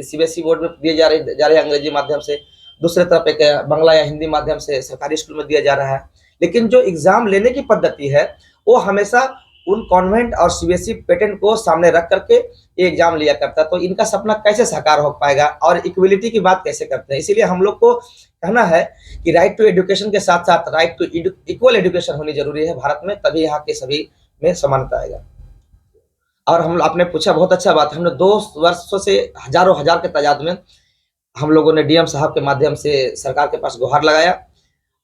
CBSE बोर्ड में दिए जा रहे अंग्रेजी माध्यम से, दूसरे तरफ एक बांग्ला या हिंदी माध्यम से सरकारी स्कूल में दिया जा रहा है। लेकिन जो एग्जाम लेने की पद्धति है वो हमेशा उन कॉन्वेंट और CBSE पैटर्न को सामने रख करके ये एग्जाम लिया करता है। तो इनका सपना कैसे साकार हो पाएगा और इक्वलिटी की बात कैसे करते हैं? इसीलिए हम लोग को कहना है कि राइट टू एजुकेशन के साथ साथ राइट टू इक्वल एजुकेशन होनी जरूरी है भारत में, तभी यहाँ के सभी में समानता आएगा। और हम आपने पूछा, बहुत अच्छा बात, हमने 2 वर्षों से हजारों हजार के तादाद में हम लोगों ने DM साहब के माध्यम से सरकार के पास गुहार लगाया,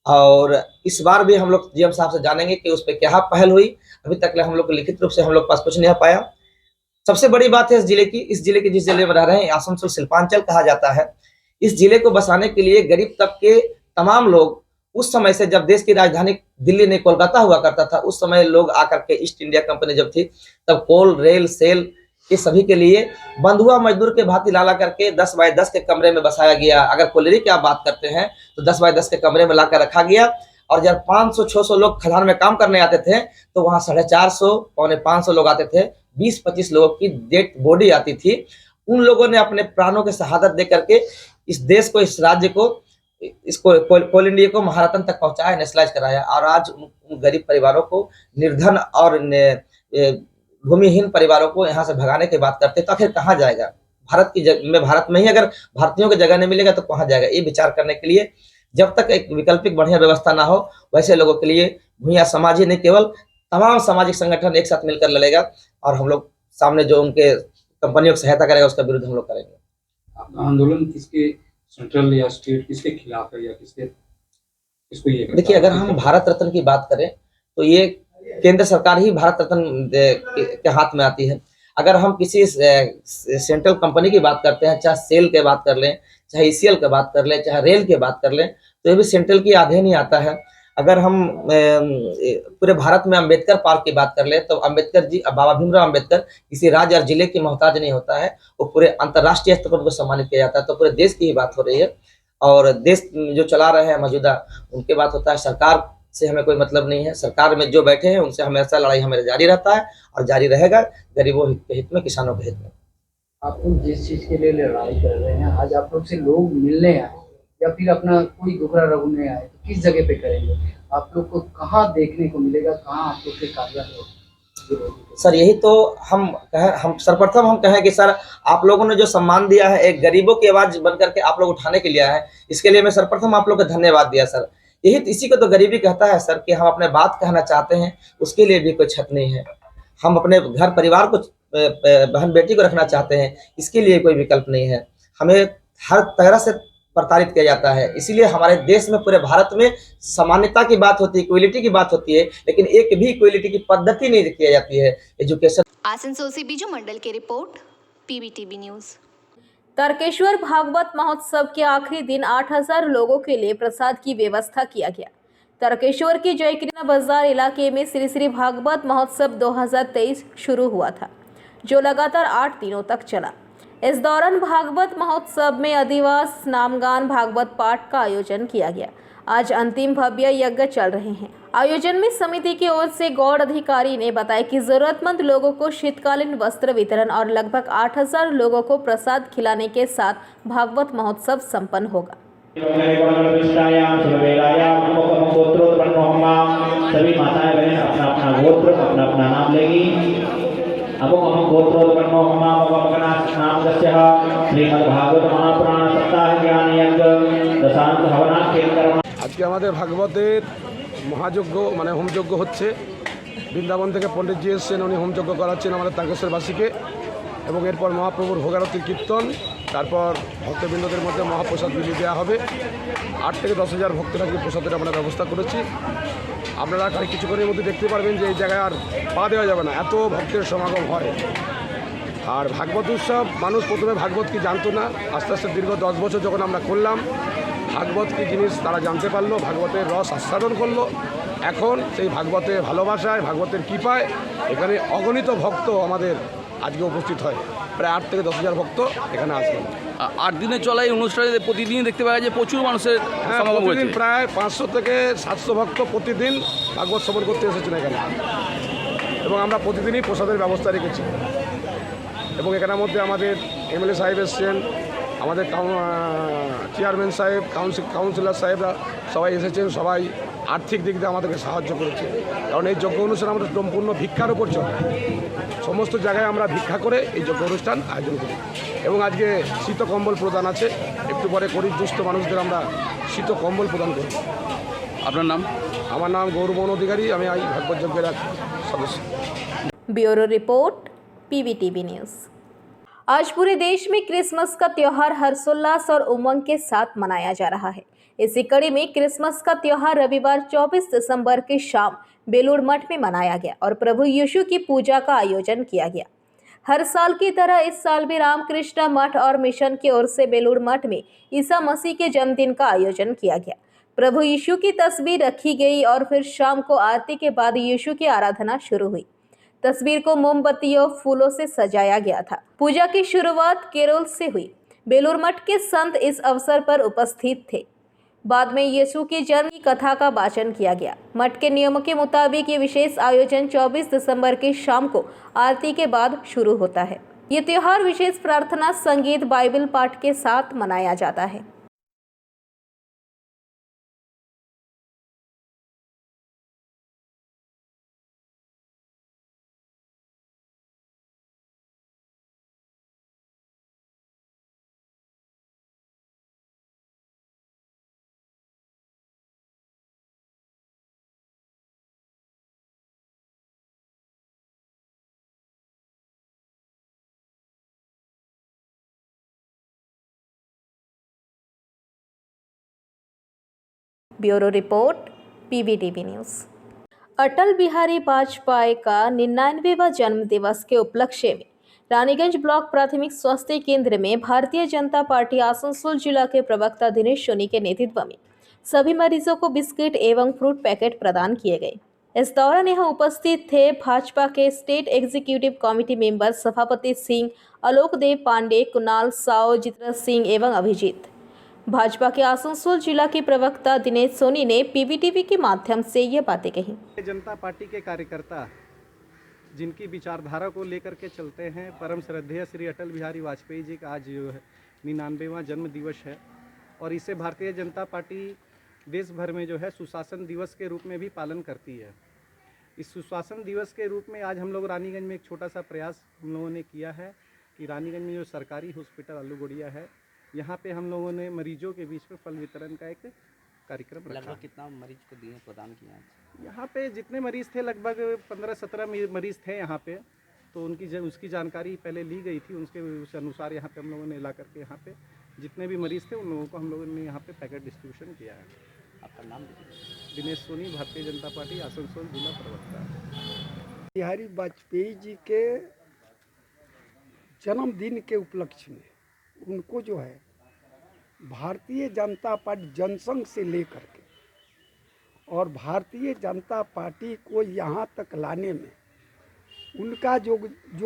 और इस बार भी हम लोग DM साहब से जानेंगे कि उस पर क्या पहल हुई। अभी तक हम लोग लिखित रूप से हम लोग पास कुछ नहीं आ पाया। सबसे बड़ी बात है इस जिले की जिस जिले में रह रहे हैं, आसनसोल शिल्पांचल कहा जाता है। इस जिले को बसाने के लिए गरीब तबके तमाम लोग, उस समय से जब देश की राजधानी दिल्ली नहीं कोलकाता हुआ करता था, उस समय लोग आकर के ईस्ट इंडिया कंपनी जब थी, तब कोल, रेल, सेल, ये सभी के लिए बंधुआ मजदूर के भांति लाला करके 10 बाय 10 के कमरे में बसाया गया। अगर कोयलरी की आप बात करते हैं तो 10 बाय 10 के कमरे में लाकर रखा गया, और जब 500-600 लोग खदान में काम करने आते थे तो वहाँ 450, 550 लोग आते थे। 20-25 लोगों की डेड बॉडी आती थी। उन लोगों ने अपने प्राणों की शहादत दे करके इस देश को, इस राज्य को, इसको कोल इंडिया को महारतन तक पहुंचाया, नेशनलाइज कराया। और आज उन गरीब परिवारों को, निर्धन और भूमिहीन परिवारों को यहाँ से भगाने की बात करते, तो आखिर कहाँ जाएगा? भारत में ही अगर भारतीयों की जगह नहीं मिलेगा तो कहाँ जाएगा? ये विचार करने के लिए जब तक एक वैकल्पिक बढ़िया व्यवस्था ना हो, वैसे लोगों के लिए भूया समाज ही नहीं, केवल तमाम सामाजिक संगठन एक साथ मिलकर लड़ेगा, और हम लोग सामने जो उनके कंपनियों की सहायता करेगा उसका विरोध हम लोग करेंगे। आंदोलन किसके, सेंट्रल या स्टेट, किसके खिलाफ है या किसको ये? देखिए, अगर हम भारत रत्न की बात करें तो ये केंद्र सरकार ही भारत रत्न के हाथ में आती है। अगर हम किसी सेंट्रल कंपनी की बात करते हैं, चाहे सेल के बात कर लें, चाहे ECL की बात कर लें, चाहे रेल की बात कर लें, तो ये भी सेंट्रल की अधीन ही आता है। अगर हम पूरे भारत में अंबेडकर पार्क की बात कर ले, तो अंबेडकर जी, बाबा भीमराव अंबेडकर किसी राज्य और जिले की मोहताज नहीं होता है, वो पूरे अंतर्राष्ट्रीय स्तर पर उनको सम्मानित किया जाता है। तो पूरे देश की ही बात हो रही है, और देश जो चला रहे हैं मौजूदा, उनके बात होता है। सरकार से हमें कोई मतलब नहीं है। सरकार में जो बैठे हैं उनसे हमेशा लड़ाई हमें जारी रहता है और जारी रहेगा, गरीबों के हित में, किसानों के हित में। आप लोग जिस चीज के लिए लड़ाई कर रहे हैं, आज आप लोग से लोग मिलने आए या फिर अपना कोई दुखड़ा रगड़ने आए, तो किस जगह पे करेंगे? आप लोग को कहाँ देखने को मिलेगा, कहाँ आप लोग के कार्य? सर, यही तो हम सर्वप्रथम हम कहें कि सर, आप लोगों ने जो सम्मान दिया है, एक गरीबों की आवाज बन करके आप लोग उठाने के लिए आए हैं, इसके लिए मैं सर्वप्रथम आप लोग को धन्यवाद दिया सर। इसी को तो गरीबी कहता है सर, कि हम अपने बात कहना चाहते हैं, उसके लिए भी कोई छत नहीं है। हम अपने घर परिवार को, बहन बेटी को रखना चाहते हैं, इसके लिए कोई विकल्प नहीं है। हमें हर तरह से प्रताड़ित किया जाता है। इसीलिए हमारे देश में, पूरे भारत में समानता की बात होती है, इक्वलिटी की बात होती है, लेकिन एक भी इक्वलिटी की पद्धति नहीं की जाती है एजुकेशन। आसनसोल से बीजू मंडल की रिपोर्ट, PBTV न्यूज। तारकेश्वर भागवत महोत्सव के आखिरी दिन 8000 लोगों के लिए प्रसाद की व्यवस्था किया गया। तारकेश्वर के जयकृष्णा बाजार इलाके में श्री श्री भागवत महोत्सव 2023 शुरू हुआ था, जो लगातार 8 दिनों तक चला। इस दौरान भागवत महोत्सव में अधिवास, नामगान, भागवत पाठ का आयोजन किया गया। आज अंतिम भव्य यज्ञ चल रहे हैं। आयोजन में समिति की ओर से गौड़ अधिकारी ने बताया कि जरूरतमंद लोगों को शीतकालीन वस्त्र वितरण और लगभग 8000 लोगों को प्रसाद खिलाने के साथ भागवत महोत्सव संपन्न होगा। सभी माताएं बहन अपना अपना गोत्र, अपना अपना नाम लेगी। श्रीमद्भागवत महापुराण सप्ताह ज्ञान यज्ञ दशांत हवनाख्येन। আজকে আমাদের ভাগবতের মহাযজ্ঞ মানে হোমযজ্ঞ হচ্ছে। বৃন্দাবন থেকে পণ্ডিতজি এসেছেন, উনি হোমযজ্ঞ করাচ্ছেন আমাদের তারকেশ্বরবাসীকে, এবং এরপর মহাপ্রভুর ভোগারতির কীর্তন, তারপর ভক্তবৃন্দদের মধ্যে মহাপ্রসাদ বিলি দেওয়া হবে। 8 থেকে 10,000 ভক্তের আজকে প্রসাদের আমরা ব্যবস্থা করেছি। আপনারা কিছুক্ষণের মধ্যে দেখতে পারবেন যে এই জায়গায় আর পা দেওয়া যাবে না, এত ভক্তের সমাগম হয়। আর ভাগবত উৎসব, মানুষ প্রথমে ভাগবত কি জানতো না, আস্তে আস্তে দীর্ঘ 10 বছর যখন আমরা করলাম, ভাগবত কি জিনিস তারা জানতে পারলো, ভাগবতের রস আস্বাদন করলো। এখন সেই ভাগবতের ভালোবাসায়, ভাগবতের কৃপায় এখানে অগণিত ভক্ত আমাদের আজকে উপস্থিত হয়। প্রায় 8 থেকে 10,000 ভক্ত এখানে আসবেন। 8 দিনে চলা এই অনুষ্ঠানে প্রতিদিন দেখতে পাওয়া যায় প্রচুর মানুষের সমাগম হয়েছে। প্রতিদিন প্রায় 500 থেকে 700 ভক্ত প্রতিদিন ভাগবত শ্রবণ করতে এসেছেন এখানে, এবং আমরা প্রতিদিনই প্রসাদের ব্যবস্থা রেখেছি। এবং এখানের মধ্যে আমাদের MLA সাহেব এসছেন, আমাদের চেয়ারম্যান সাহেব, কাউন্সিলর সাহেবরা সবাই এসেছেন। সবাই আর্থিক দিক দিয়ে আমাদেরকে সাহায্য করেছে, কারণ এই যজ্ঞ অনুষ্ঠান আমাদের সম্পূর্ণ ভিক্ষার উপর চলে। সমস্ত জায়গায় আমরা ভিক্ষা করে এই যজ্ঞ অনুষ্ঠান আয়োজন করি। এবং আজকে শীত কম্বল প্রদান আছে, একটু পরে গরিব দুস্থ মানুষদের আমরা শীত কম্বল প্রদান করি। আপনার নাম? আমার নাম গৌরমোহন অধিকারী, আমি এই ভাগবত যজ্ঞের এক সদস্য। Bureau report, PBTV news. आज पूरे देश में क्रिसमस का त्योहार हर्षोल्लास और उमंग के साथ मनाया जा रहा है। इसी कड़ी में क्रिसमस का त्योहार रविवार 24 दिसंबर की शाम बेलूर मठ में मनाया गया और प्रभु यीशु की पूजा का आयोजन किया गया। हर साल की तरह इस साल भी रामकृष्ण मठ और मिशन की ओर से बेलूर मठ में ईसा मसीह के जन्मदिन का आयोजन किया गया। प्रभु यीशु की तस्वीर रखी गई और फिर शाम को आरती के बाद यीशु की आराधना शुरू हुई। तस्वीर को मोमबत्तियों, फूलों से सजाया गया था। पूजा की शुरुआत केरोल से हुई। बेलूर मठ के संत इस अवसर पर उपस्थित थे। बाद में यीशु के जन्म की कथा का वाचन किया गया। मठ के नियमों के मुताबिक ये विशेष आयोजन 24 दिसंबर की शाम को आरती के बाद शुरू होता है। ये त्योहार विशेष प्रार्थना, संगीत, बाइबल पाठ के साथ मनाया जाता है। Bureau report, PBTV news. Atal Bihari Vajpayee का 99वां जन्म दिवस के उपलक्ष्य में रानीगंज ब्लॉक प्राथमिक स्वास्थ्य केंद्र में भारतीय जनता पार्टी आसनसोल जिला के प्रवक्ता दिनेश सोनी के नेतृत्व में सभी मरीजों को बिस्किट एवं फ्रूट पैकेट प्रदान किए गए। इस दौरान यहाँ उपस्थित थे भाजपा के स्टेट एग्जीक्यूटिव कमेटी मेंबर सभापति सिंह, आलोक देव पांडे, कुणाल साव, जितेंद्र सिंह एवं अभिजीत। भाजपा के आसनसोल जिला के प्रवक्ता दिनेश सोनी ने PBTV के माध्यम से ये बातें कही। जनता पार्टी के कार्यकर्ता जिनकी विचारधारा को लेकर के चलते हैं, परम श्रद्धेय श्री अटल बिहारी वाजपेयी जी का आज जो है 99वां जन्म दिवस है, और इसे भारतीय जनता पार्टी देश भर में जो है सुशासन दिवस के रूप में भी पालन करती है। इस सुशासन दिवस के रूप में आज हम लोग रानीगंज में एक छोटा सा प्रयास हम लोगों ने किया है कि रानीगंज में जो सरकारी हॉस्पिटल आलूगोड़िया है, यहाँ पे हम लोगों ने मरीजों के बीच में फल वितरण का एक कार्यक्रम रखा। लगभग कितना मरीज को दिए प्रदान किया? यहाँ पे जितने मरीज़ थे लगभग 15-17 मरीज़ थे यहाँ पे, तो उसकी जानकारी पहले ली गई थी। उस अनुसार यहाँ पे हम लोगों ने ला करके यहाँ पे जितने भी मरीज़ थे उन लोगों को हम लोगों ने यहाँ पे पैकेट डिस्ट्रीब्यूशन किया है। आपका नाम? दिनेश सोनी, भारतीय जनता पार्टी, आसनसोल जिला प्रवक्ता। बिहारी वाजपेयी जी के जन्मदिन के उपलक्ष्य में उनको जो है भारतीय जनता पार्टी जनसंघ से लेकर के और भारतीय जनता पार्टी को यहाँ तक लाने में उनका जो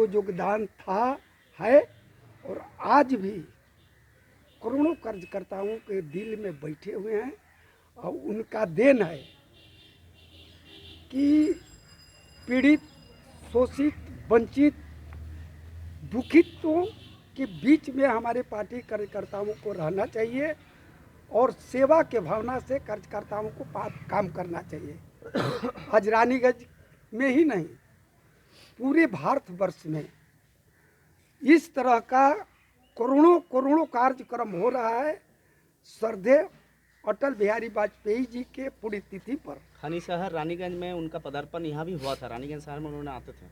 योगदान था है और आज भी करोड़ों कार्यकर्ताओं के दिल में बैठे हुए हैं। और उनका देन है कि पीड़ित, शोषित, वंचित, दुखितों के बीच में हमारे पार्टी कार्यकर्ताओं को रहना चाहिए और सेवा के भावना से कार्यकर्ताओं को काम करना चाहिए। आज रानीगंज में ही नहीं, पूरे भारतवर्ष में इस तरह का करोड़ों कार्यक्रम हो रहा है श्रद्धेय अटल बिहारी वाजपेयी जी के पुण्यतिथि पर। खनी शहर रानीगंज में उनका पदार्पण यहाँ भी हुआ था, रानीगंज शहर में उन्होंने आते थे,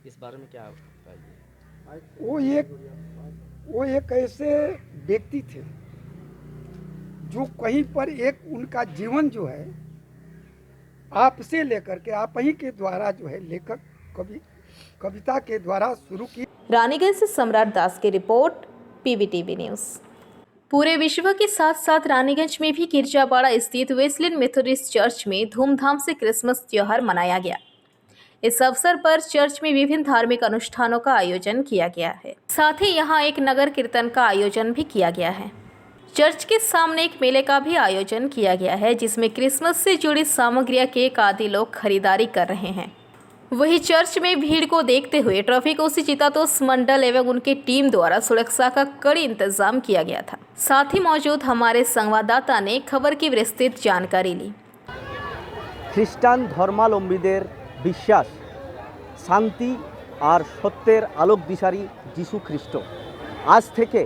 इस बारे में क्या बताइए? वो एक ऐसे व्यक्ति थे जो कहीं पर एक उनका जीवन जो है आपसे लेकर के आप ही के द्वारा जो है लेखक कविता के द्वारा शुरू की। रानीगंज से सम्राट दास की रिपोर्ट, पीवीटीवी न्यूज़। पूरे विश्व के साथ साथ रानीगंज में भी गिरजापाड़ा स्थित वेस्लिन मेथोडिस्ट चर्च में धूमधाम से क्रिसमस त्योहार मनाया गया। इस अवसर पर चर्च में विभिन्न धार्मिक अनुष्ठानों का आयोजन किया गया है। साथ ही यहाँ एक नगर कीर्तन का आयोजन भी किया गया है। चर्च के सामने एक मेले का भी आयोजन किया गया है, जिसमें क्रिसमस से जुड़ी सामग्रियां, केक आदि लोग खरीदारी कर रहे हैं। वहीं चर्च में भीड़ को देखते हुए ट्रैफिक ओसी चितातोष मंडल एवं उनकी टीम द्वारा सुरक्षा का कड़ी इंतजाम किया गया था। साथ ही मौजूद हमारे संवाददाता ने खबर की विस्तृत जानकारी ली। খ্রিস্টান ধর্মাবলম্বীদের বিশ্বাস শান্তি আর সত্যের আলোক দিশারি যিশু খ্রিস্ট আজ থেকে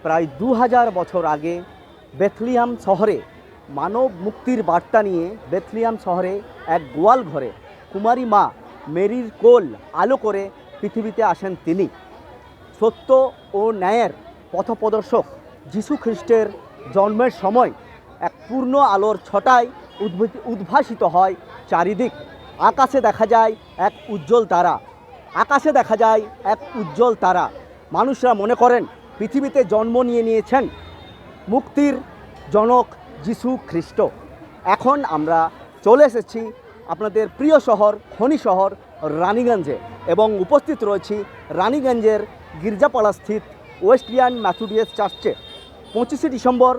প্রায় 2000 বছর আগে বেথলিয়াম শহরে মানব মুক্তির বার্তা নিয়ে বেথলিয়াম শহরে এক গোয়াল ঘরে কুমারী মা মেরির কোল আলো করে পৃথিবীতে আসেন তিনি। সত্য ও ন্যায়ের পথপ্রদর্শক যিশু খ্রিস্টের জন্মের সময় এক পূর্ণ আলোর ছটায় উদ্ভাসিত হয় চারিদিক। আকাশে দেখা যায় এক উজ্জ্বল তারা, আকাশে দেখা যায় এক উজ্জ্বল তারা। মানুষরা মনে করেন পৃথিবীতে জন্ম নিয়েছেন মুক্তির জনক যিশু খ্রিস্ট। এখন আমরা চলে এসেছি আপনাদের প্রিয় শহর খনি শহর রানীগঞ্জে এবং উপস্থিত রয়েছি রানীগঞ্জের গির্জাপাড়া স্থিত ওয়েস্লিয়ান মেথোডিস্ট চার্চে। 25শে ডিসেম্বর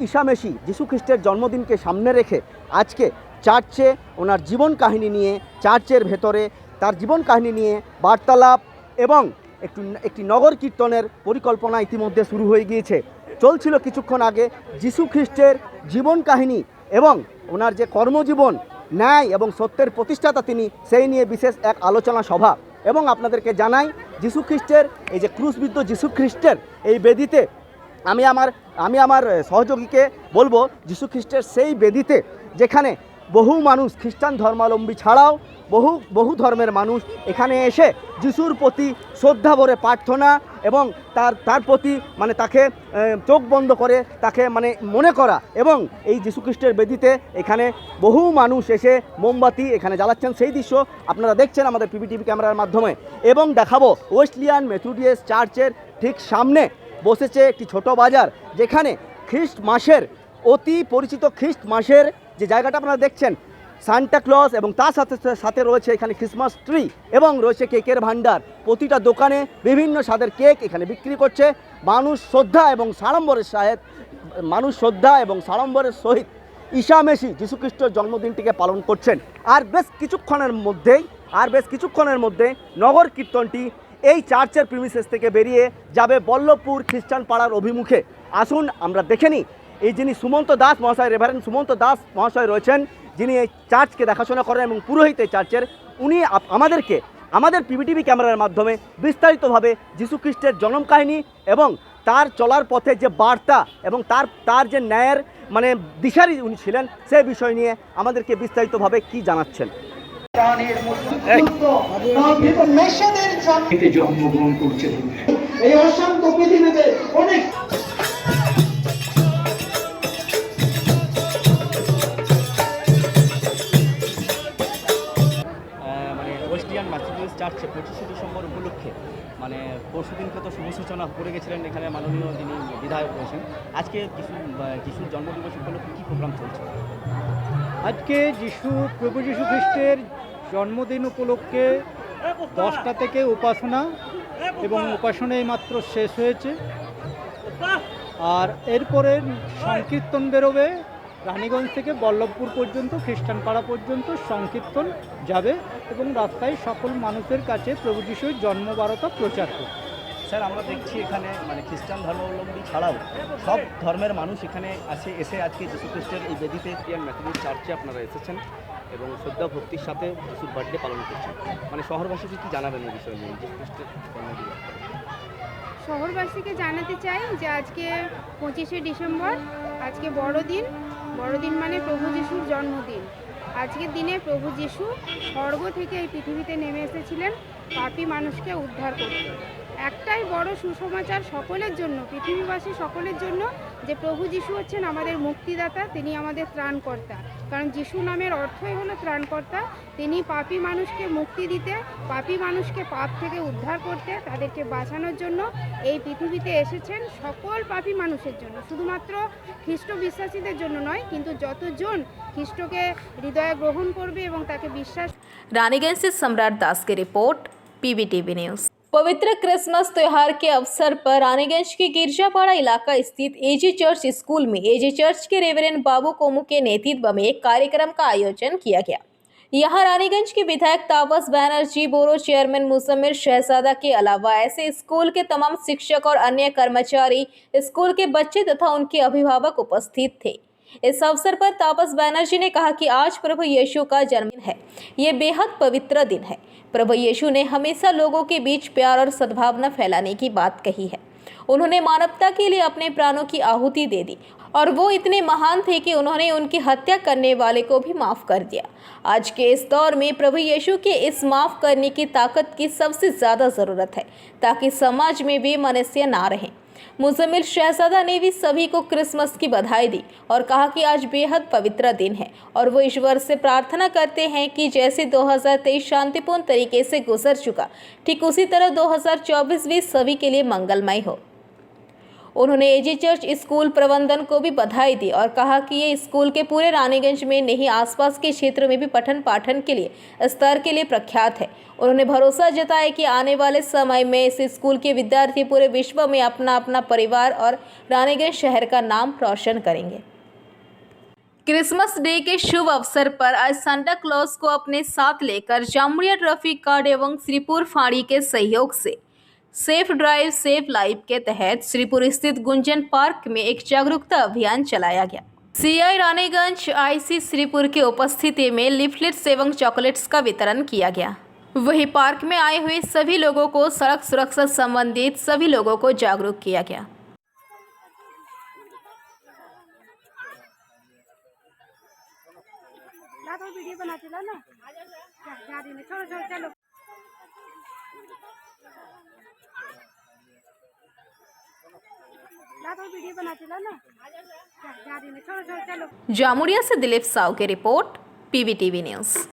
ঈসা মেসি যিশু খ্রিস্টের জন্মদিনকে সামনে রেখে আজকে চার্চে ওনার জীবন কাহিনী নিয়ে, চার্চের ভেতরে তার জীবন কাহিনী নিয়ে বার্তালাপ এবং একটি নগর কীর্তনের পরিকল্পনা ইতিমধ্যে শুরু হয়ে গিয়েছে। চলছিল কিছুক্ষণ আগে যিশু খ্রিস্টের জীবন কাহিনী এবং ওনার যে কর্মজীবন, ন্যায় এবং সত্যের প্রতিষ্ঠাতা তিনি, সেই নিয়ে বিশেষ এক আলোচনা সভা। এবং আপনাদেরকে জানাই যিশু খ্রিস্টের এই যে ক্রুশবিদ্ধ যিশু খ্রিস্টের এই বেদিতে আমি আমার সহযোগীকে বলবো যিশু খ্রিস্টের সেই বেদিতে যেখানে বহু মানুষ খ্রিস্টান ধর্মাবলম্বী ছাড়াও বহু ধর্মের মানুষ এখানে এসে যিশুর প্রতি শ্রদ্ধা ভরে প্রার্থনা এবং তার প্রতি মানে তাকে চোখ বন্ধ করে তাকে মানে মনে করা। এবং এই যিশু খ্রিস্টের বেদিতে এখানে বহু মানুষ এসে মোমবাতি এখানে জ্বালাচ্ছেন, সেই দৃশ্য আপনারা দেখছেন আমাদের পিভিটিভি ক্যামেরার মাধ্যমে। এবং দেখাবো ওয়েস্লিয়ান মেথোডিস্ট চার্চের ঠিক সামনে বসেছে একটি ছোট বাজার, যেখানে খ্রিস্ট মাসের অতি পরিচিত খ্রিস্ট মাসের যে জায়গাটা আপনারা দেখছেন সান্টা ক্লজ এবং তার সাথে রয়েছে এখানে ক্রিসমাস ট্রি এবং রয়েছে কেকের ভান্ডার। প্রতিটা দোকানে বিভিন্ন স্বাদের কেক এখানে বিক্রি করছে। মানুষ শ্রদ্ধা এবং সাড়ম্বরের সহিত ঈসা মেসি যিশু খ্রিস্টের জন্মদিনটিকে পালন করছেন। আর বেশ কিছুক্ষণের মধ্যে নগর কীর্তনটি এই চার্চের প্রিমিসেস থেকে বেরিয়ে যাবে বল্লভপুর খ্রিস্টান পাড়ার অভিমুখে। আসুন আমরা দেখে নিই এই যিনি সুমন্ত দাস মহাশয়, রেভারেন্ড সুমন্ত দাস মহাশয় রয়েছেন, যিনি এই চার্চকে দেখাশোনা করেন এবং পুরোহিত এই চার্চের, উনি আমাদের পিভিটিভি ক্যামেরার মাধ্যমে বিস্তারিতভাবে যিশু খ্রিস্টের জন্ম কাহিনী এবং তার চলার পথে যে বার্তা এবং তার যে ন্যায়ের মানে দিশারি উনি ছিলেন সেই বিষয় নিয়ে আমাদেরকে বিস্তারিতভাবে কি জানাচ্ছেন। জন্মগ্রহণ করছে এই অশান্ত পৃথিবীতে অনেক মানে ওয়েস্টিয়ান ম্যাথোডিস্ট চার্চে 25শে ডিসেম্বর উপলক্ষে মানে পরশুদিনকে তো শুভ সূচনা করে গেছিলেন এখানে মাননীয় যিনি বিধায়ক রয়েছেন। আজকে যিশুর জন্মদিবস উপলক্ষে কী প্রোগ্রাম চলছে? আজকে প্রভু যীশু খ্রিস্টের জন্মদিন উপলক্ষে 10টা থেকে উপাসনা এবং উপাসনা মাত্র শেষ হয়েছে। আর এরপরে সংকীর্তন বেরোবে রানীগঞ্জ থেকে বল্লভপুর পর্যন্ত, খ্রিস্টান পাড়া পর্যন্ত সংকীর্তন যাবে এবং রাস্তায় সকল মানুষের কাছে প্রভু যীশুর জন্মবার্তা প্রচার করবে। স্যার, আমরা দেখছি এখানে মানে খ্রিস্টান ধর্মাবলম্বী ছাড়াও সব ধর্মের মানুষ এখানে এসে আজকে যীশু খ্রিস্টের এই বেদিতে ক্রিস্টিয়ান মেথোডিস্ট চার্চে আপনারা এসেছেন এবং শ্রদ্ধা ভক্তির সাথে যীশুর বার্থডে পালন করছেন। মানে শহরবাসীকে কি জানাবেন এই বিষয় নিয়ে যীশু খ্রিস্টের জন্মদিবস? শহরবাসীকে জানাতে চাই যে আজকে 25শে ডিসেম্বর, আজকে বড়দিন মানে প্রভু যিশুর জন্মদিন। আজকের দিনে প্রভু যিশু স্বর্গ থেকে এই পৃথিবীতে নেমে এসেছিলেন পাপী মানুষকে উদ্ধার করতে। একটাই বড় সুসমাচার সকলের জন্য, পৃথিবীবাসী সকলের জন্য, যে প্রভু যিশু হচ্ছেন আমাদের মুক্তিদাতা, তিনি আমাদের ত্রাণকর্তা। কারণ যিশু নামের অর্থই হলো ত্রাণকর্তা। তিনি পাপী মানুষকে মুক্তি দিতে, পাপী মানুষকে পাপ থেকে উদ্ধার করতে, তাদেরকে বাঁচানোর জন্য এই পৃথিবীতে এসেছেন সকল পাপী মানুষের জন্য, শুধুমাত্র খ্রিস্ট বিশ্বাসীদের জন্য নয়, কিন্তু যতজন খ্রিস্টকে হৃদয়ে গ্রহণ করবে এবং তাকে বিশ্বাস। रानीगंज से सम्राट दास की रिपोर्ट, पीबीटीवी न्यूज। पवित्र क्रिसमस त्योहार के अवसर पर रानीगंज के गिरजापाड़ा इलाका स्थित एजी चर्च स्कूल में एजी चर्च के रेवरेंड बाबू कोमू के नेतृत्व में एक कार्यक्रम का आयोजन किया गया। यहाँ रानीगंज के विधायक तापस बैनर्जी, बोरो चेयरमैन मुजम्मिल शहजादा के अलावा ऐसे स्कूल के तमाम शिक्षक और अन्य कर्मचारी, स्कूल के बच्चे तथा उनके अभिभावक उपस्थित थे। इस अवसर पर तापस बैनर्जी ने कहा कि आज प्रभु यीशु का जन्मदिन है। ये बेहद पवित्र दिन है। प्रभु यीशु ने हमेशा लोगों के बीच प्यार और सद्भावना फैलाने की बात कही है। उन्होंने मानवता के लिए अपने प्राणों की आहुति दे दी और वो इतने महान थे कि उन्होंने उनकी हत्या करने वाले को भी माफ़ कर दिया। आज के इस दौर में प्रभु यीशु के इस माफ़ करने की ताकत की सबसे ज़्यादा ज़रूरत है, ताकि समाज में वे मनुष्य ना रहें। मुजम्मिल शहजादा ने भी सभी को क्रिसमस की बधाई दी और कहा कि आज बेहद पवित्र दिन है और वो ईश्वर से प्रार्थना करते हैं कि जैसे 2023 शांतिपूर्ण तरीके से गुजर चुका, ठीक उसी तरह 2024 भी सभी के लिए मंगलमय हो। उन्होंने एजी चर्च स्कूल प्रबंधन को भी बधाई दी और कहा कि ये स्कूल के पूरे रानीगंज में नहीं, आसपास के क्षेत्र में भी पठन पाठन के लिए स्तर के लिए प्रख्यात है। उन्होंने भरोसा जताया कि आने वाले समय में इस स्कूल के विद्यार्थी पूरे विश्व में अपना अपना परिवार और रानीगंज शहर का नाम रोशन करेंगे। क्रिसमस डे के शुभ अवसर पर आज सांता क्लॉज को अपने साथ लेकर जामुड़िया ट्रैफिक गार्ड एवं श्रीपुर फाड़ी के सहयोग से सेफ ड्राइव सेफ लाइफ के तहत श्रीपुर स्थित गुंजन पार्क में एक जागरूकता अभियान चलाया गया। सीआई रानीगंज आईसी श्रीपुर की उपस्थिति में लिफलेट्स एवं चॉकलेट्स का वितरण किया गया। वहीं पार्क में आए हुए सभी लोगों को सड़क सुरक्षा संबंधित सभी लोगों को जागरूक किया गया। वीडियो बनाते ना, छोड़ो चलो। वीडियो बनाते ना, छोड़ो चलो। जामुड़िया से दिलीप साव की रिपोर्ट, पीबीटीवी न्यूज।